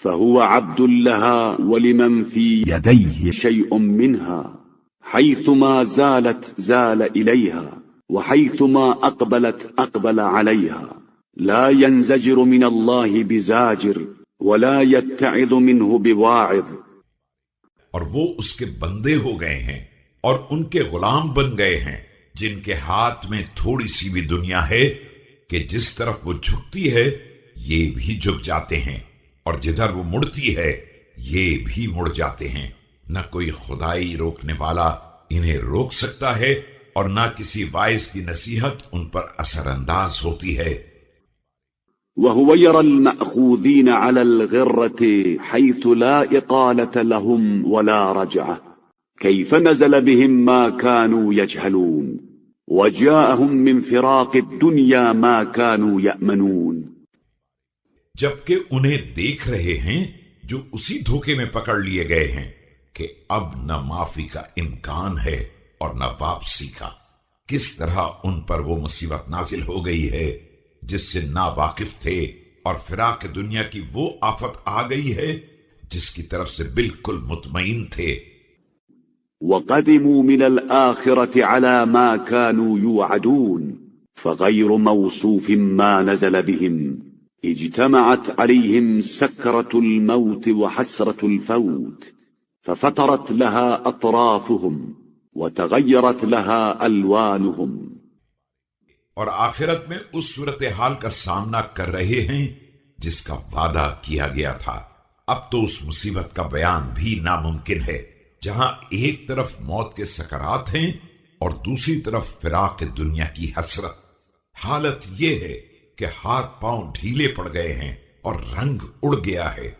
فهو عبد لها ولمن في يديه شيء منها حيثما زالت زال إليها وحيثما أقبلت أقبل عليها لا ينزجر من الله بزاجر ولا يتعظ منه بواعظ. اور وہ اس کے بندے ہو گئے ہیں اور ان کے غلام بن گئے ہیں جن کے ہاتھ میں تھوڑی سی بھی دنیا ہے کہ جس طرف وہ جھکتی ہے یہ بھی جھک جاتے ہیں اور جدھر وہ مڑتی ہے یہ بھی مڑ جاتے ہیں. نہ کوئی خدائی روکنے والا انہیں روک سکتا ہے اور نہ کسی واعظ کی نصیحت ان پر اثر انداز ہوتی ہے. وهو يرى المأخوذين على الغرة حيث لا إقالة لهم ولا رجعة كيف نزل بهم ما كانوا يجهلون وجاءهم من فراق الدنيا ما كانوا يأمنون. جبکہ انہیں دیکھ رہے ہیں جو اسی دھوکے میں پکڑ لیے گئے ہیں کہ اب نہ معافی کا امکان ہے اور نہ واپسی کا. کس طرح ان پر وہ مصیبت نازل ہو گئی ہے جس سے نا واقف تھے اور فراق دنیا کی وہ آفت آ گئی ہے جس کی طرف سے بالکل مطمئن تھے. وقدموا من الآخرة على ما كانوا يوعدون فغير موصوف ما نزل بهم اجتمعت عليهم سكرة الموت وحسرة الفوت ففترت لها أطرافهم وتغيرت لها ألوانهم. اور آخرت میں اس صورتحال کا سامنا کر رہے ہیں جس کا وعدہ کیا گیا تھا. اب تو اس مصیبت کا بیان بھی ناممکن ہے جہاں ایک طرف موت کے سکرات ہیں اور دوسری طرف فراق دنیا کی حسرت. حالت یہ ہے کہ ہاتھ پاؤں ڈھیلے پڑ گئے ہیں اور رنگ اڑ گیا ہے.